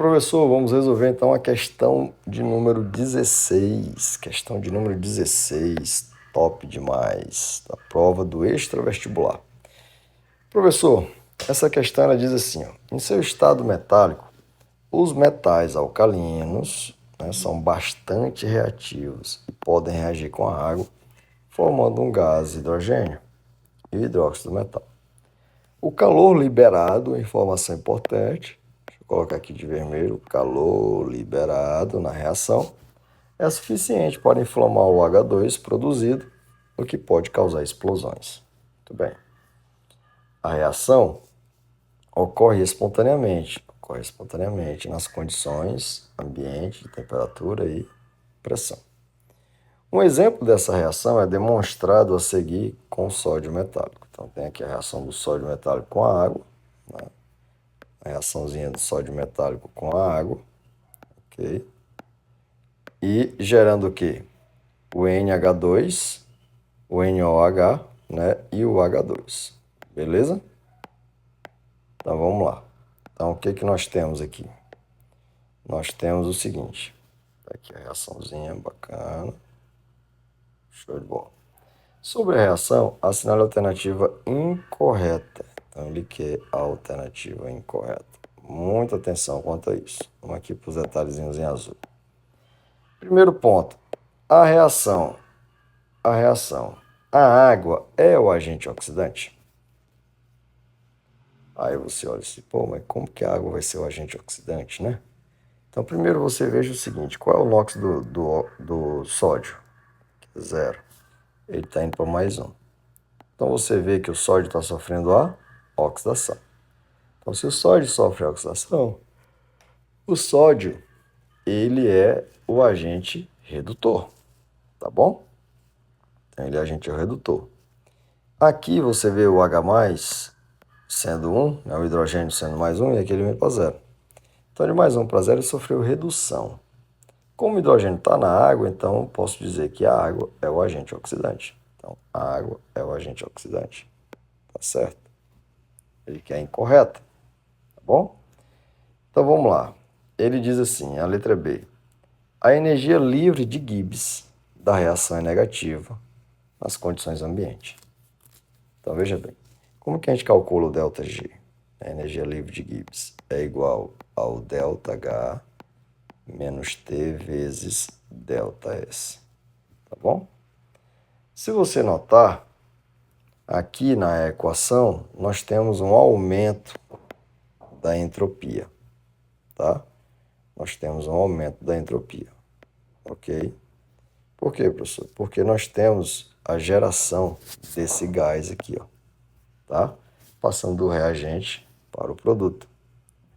professor, vamos resolver então a questão de número 16. Questão de número 16, top demais, da prova do extravestibular. Professor, essa questão ela diz assim, ó, em seu estado metálico, os metais alcalinos, né, são bastante reativos e podem reagir com a água, formando um gás hidrogênio e o hidróxido do metal. O calor liberado, informação importante, deixa eu colocar aqui de vermelho, o calor liberado na reação é suficiente para inflamar o H2 produzido, o que pode causar explosões. Muito bem. A reação ocorre espontaneamente nas condições ambiente, de temperatura e pressão. Um exemplo dessa reação é demonstrado a seguir com sódio metálico. Então, tem aqui a reação do sódio metálico com a água, né? A reaçãozinha do sódio metálico com a água, ok? E gerando o quê? O NH2, o NOH, né? E o H2, beleza? Então, vamos lá. Então, o que que nós temos aqui? Nós temos o seguinte, aqui a reaçãozinha bacana, show de bola. Sobre a reação, assinale a alternativa incorreta. Então, ele quer a alternativa incorreta. Muita atenção quanto a isso. Vamos aqui para os detalhezinhos em azul. Primeiro ponto, a reação. A água é o agente oxidante? Aí você olha assim, pô, mas como que a água vai ser o agente oxidante, né? Então, primeiro você veja o seguinte, qual é o NOx do sódio? 0. Ele está indo para mais 1. Então, você vê que o sódio está sofrendo a oxidação. Então, se o sódio sofre a oxidação, o sódio, ele é o agente redutor, tá bom? Então, ele é agente redutor. Aqui você vê o H+, sendo 1, né, o hidrogênio sendo mais 1, e aqui ele vem para 0. Então, de mais 1 para 0, ele sofreu redução. Como o hidrogênio está na água, então posso dizer que a água é o agente oxidante. Então, a água é o agente oxidante. Tá certo? Ele quer incorreta. Tá bom? Então, vamos lá. Ele diz assim, a letra B. A energia livre de Gibbs da reação é negativa nas condições ambiente. Então, veja bem. Como que a gente calcula o ΔG? A energia livre de Gibbs é igual ao ΔH menos T vezes ΔS. Tá bom? Se você notar, aqui na equação, nós temos um aumento da entropia, tá? Nós temos um aumento da entropia, ok? Por quê, professor? Porque nós temos a geração desse gás aqui, ó, tá? Passando do reagente para o produto,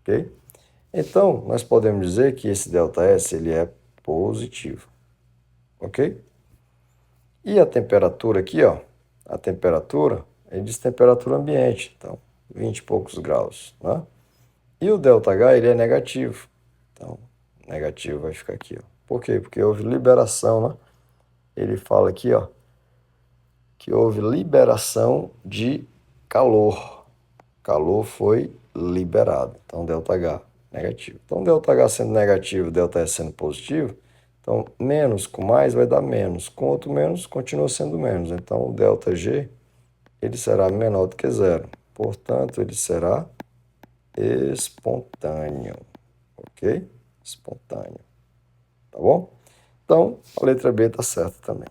ok? Então, nós podemos dizer que esse ΔS, ele é positivo, ok? E a temperatura aqui, ó, a temperatura, ele diz temperatura ambiente, então 20 e poucos graus, né? E o ΔH, ele é negativo, então negativo vai ficar aqui, ó. Por quê? Porque houve liberação, né? Ele fala aqui, ó, que houve liberação de calor. Calor foi liberado, então ΔH negativo. Então ΔH sendo negativo, ΔS sendo positivo, então, menos com mais vai dar menos. Com outro menos, continua sendo menos. Então, o ΔG, ele será menor do que zero. Portanto, ele será espontâneo. Ok? Espontâneo. Tá bom? Então, a letra B está certa também.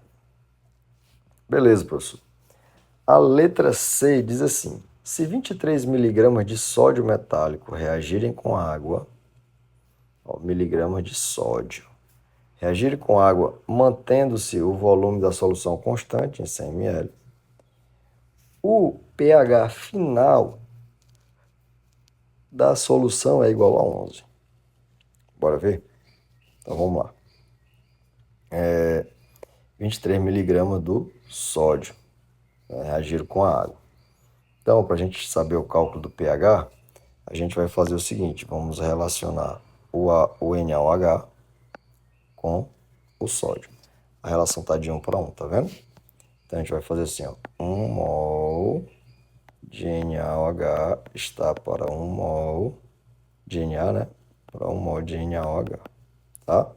Beleza, professor. A letra C diz assim, se 23 miligramas de sódio metálico reagirem com água, ó, miligramas de sódio, reagir com água mantendo-se o volume da solução constante em 100 ml. O pH final da solução é igual a 11. Bora ver? Então vamos lá. 23 miligramas do sódio, né, reagir com a água. Então, para a gente saber o cálculo do pH, a gente vai fazer o seguinte, vamos relacionar o NaOH com o sódio. A relação está de 1 para 1, tá vendo? Então, a gente vai fazer assim, ó, 1 mol de NaOH está para 1 mol de Na, né? para 1 mol de NaOH, tá?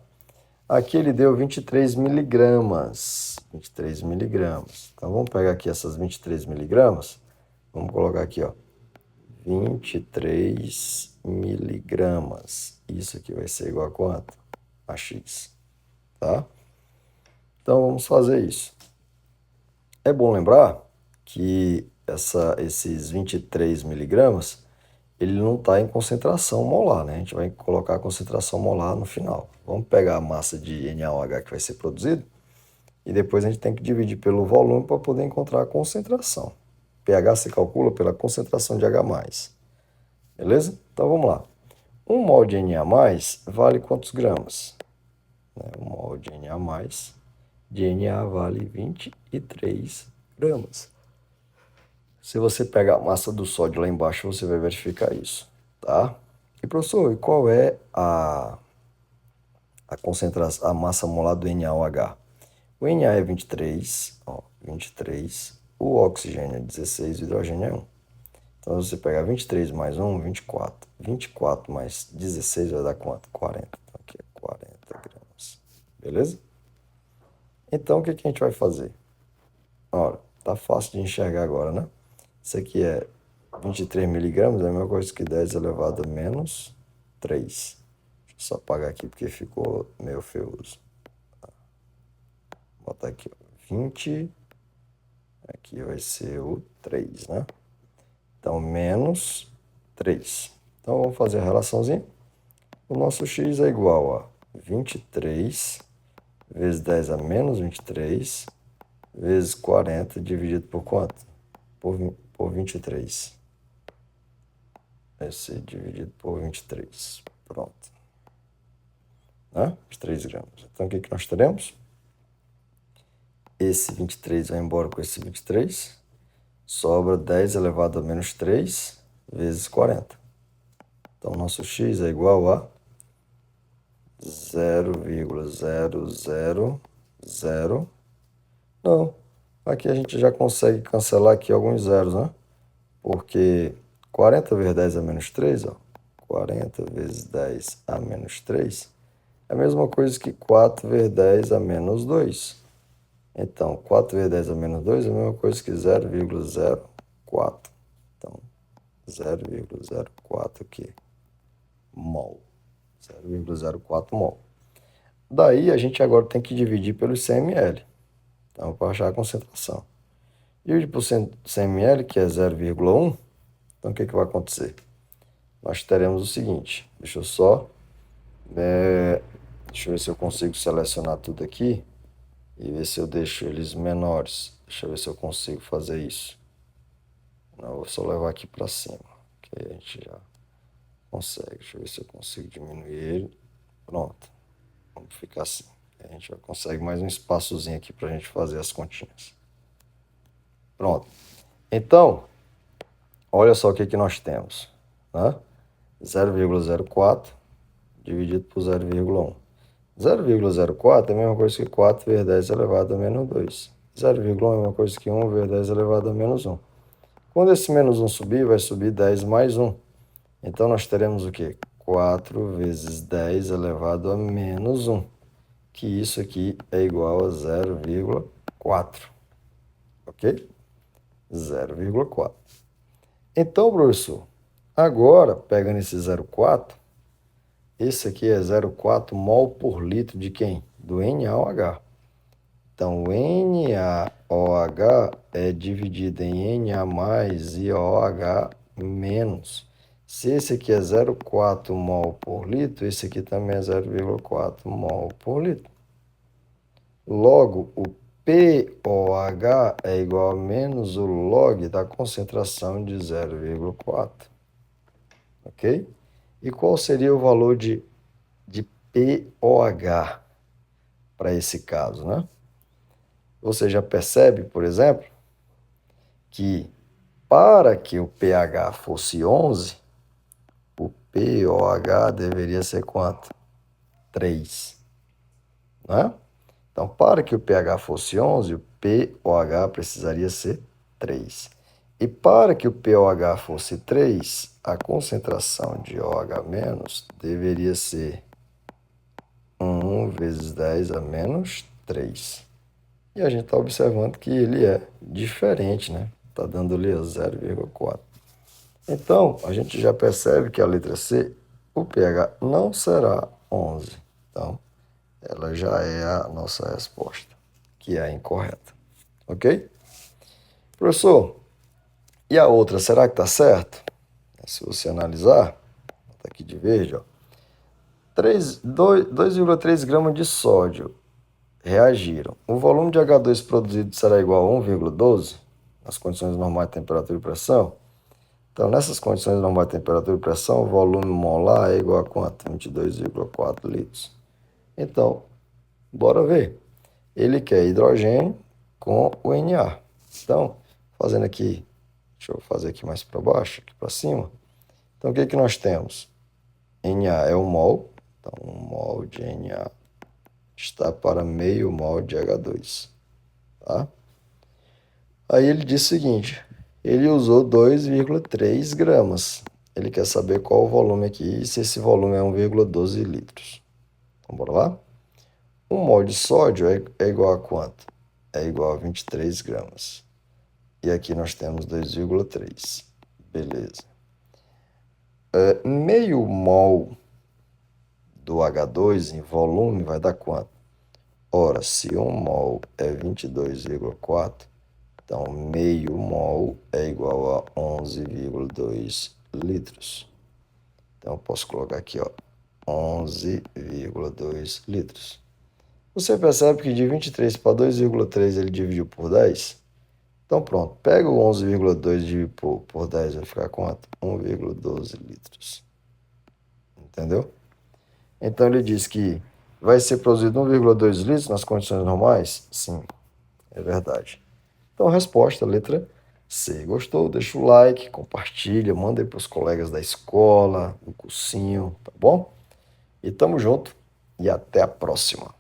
Aqui ele deu 23 miligramas. 23 miligramas. Então, vamos pegar aqui essas 23 miligramas. Vamos colocar aqui, ó. 23 miligramas. Isso aqui vai ser igual a quanto? A X, tá? Então, vamos fazer isso. É bom lembrar que esses 23 miligramas, ele não está em concentração molar, né? A gente vai colocar a concentração molar no final. Vamos pegar a massa de NaOH que vai ser produzido e depois a gente tem que dividir pelo volume para poder encontrar a concentração. pH se calcula pela concentração de H+. Beleza? Então vamos lá. 1 mol de Na+, vale quantos gramas? 1 mol de Na+, de Na vale 23 gramas. Se você pegar a massa do sódio lá embaixo, você vai verificar isso, tá? E professor, e qual é a concentração, a massa molar do NaOH? O Na é 23, ó, 23, o oxigênio é 16, o hidrogênio é 1. Então, se você pegar 23 mais 1, 24. 24 mais 16 vai dar quanto? 40. Então, aqui é 40 gramas. Beleza? Então, o que a gente vai fazer? Olha, tá fácil de enxergar agora, né? Isso aqui é 23 miligramas, é a mesma coisa que 10 elevado a menos 3. Deixa eu só apagar aqui porque ficou meio feioso. Vou botar aqui, ó, 20. Aqui vai ser o 3, né? Então, menos 3. Então, vamos fazer a relaçãozinha. O nosso x é igual a 23 vezes 10 a menos 23 vezes 40 dividido por quanto? Por 23. Vai ser dividido por 23. Pronto. Né? 23 gramas. Então, o que nós teremos? Esse 23 vai embora com esse 23. Sobra 10 elevado a menos 3 vezes 40. Então, nosso x é igual a 0,000. Não, aqui a gente já consegue cancelar aqui alguns zeros, né? Porque 40 vezes 10 a menos 3, ó. 40 vezes 10 a menos 3 é a mesma coisa que 4 vezes 10 a menos 2. Então, 4 vezes 10 a menos 2 é a mesma coisa que 0,04. Então, 0,04 aqui, mol. 0,04 mol. Daí, a gente agora tem que dividir pelo CML. Então, para achar a concentração. Divide por 100 ml, que é 0,1. Então, o que vai acontecer? Nós teremos o seguinte. Deixa eu ver se eu consigo selecionar tudo aqui e ver se eu deixo eles menores. Deixa eu ver se eu consigo fazer isso. Não, eu vou só levar aqui para cima, que aí a gente já consegue. Deixa eu ver se eu consigo diminuir ele. Pronto. Vamos ficar assim. A gente já consegue mais um espaçozinho aqui para a gente fazer as continhas. Pronto. Então, olha só o que nós temos, né? 0,04 dividido por 0,1. 0,04 é a mesma coisa que 4 vezes 10 elevado a menos 2. 0,1 é a mesma coisa que 1 vezes 10 elevado a menos 1. Quando esse menos 1 subir, vai subir 10 mais 1. Então, nós teremos o quê? 4 vezes 10 elevado a menos 1. Que isso aqui é igual a 0,4. Ok? 0,4. Então, professor, agora, pegando esse 0,4, esse aqui é 0,4 mol por litro de quem? Do NaOH. Então, o NaOH é dividido em Na mais e OH menos. Se esse aqui é 0,4 mol por litro, esse aqui também é 0,4 mol por litro. Logo, o POH é igual a menos o log da concentração de 0,4. Ok? E qual seria o valor de POH para esse caso, né? Você já percebe, por exemplo, que para que o pH fosse 11, o POH deveria ser quanto? 3, né? Então, para que o pH fosse 11, o POH precisaria ser 3. E para que o pOH fosse 3, a concentração de OH- deveria ser 1 vezes 10 a menos 3. E a gente está observando que ele é diferente, né? Está dando ali 0,4. Então, a gente já percebe que a letra C, o pH não será 11. Então, ela já é a nossa resposta, que é a incorreta. Ok? Professor, e a outra, será que está certo? Se você analisar, está aqui de verde, ó, 2,3 gramas de sódio reagiram. O volume de H2 produzido será igual a 1,12 nas condições normais de temperatura e pressão. Então, nessas condições normais de temperatura e pressão, o volume molar é igual a quanto? 22,4 litros. Então, bora ver. Ele quer hidrogênio com o Na. Então, fazendo aqui, deixa eu fazer aqui mais para baixo, aqui para cima. Então, o que que nós temos? Na é 1 mol. Então, 1 mol de Na está para meio mol de H2. Tá? Aí ele diz o seguinte, ele usou 2,3 gramas. Ele quer saber qual o volume aqui e se esse volume é 1,12 litros. Então, bora lá? 1 mol de sódio é igual a quanto? É igual a 23 gramas. E aqui nós temos 2,3. Beleza. Meio mol do H2 em volume vai dar quanto? Ora, se 1 mol é 22,4, então meio mol é igual a 11,2 litros. Então, eu posso colocar aqui, ó, 11,2 litros. Você percebe que de 23 para 2,3 ele dividiu por 10? Então, pronto. Pega o 11,2 e divide por 10, vai ficar quanto? 1,12 litros. Entendeu? Então, ele diz que vai ser produzido 1,2 litros nas condições normais? Sim, é verdade. Então, resposta, letra C. Gostou? Deixa o like, compartilha, manda aí para os colegas da escola, do cursinho, tá bom? E tamo junto e até a próxima.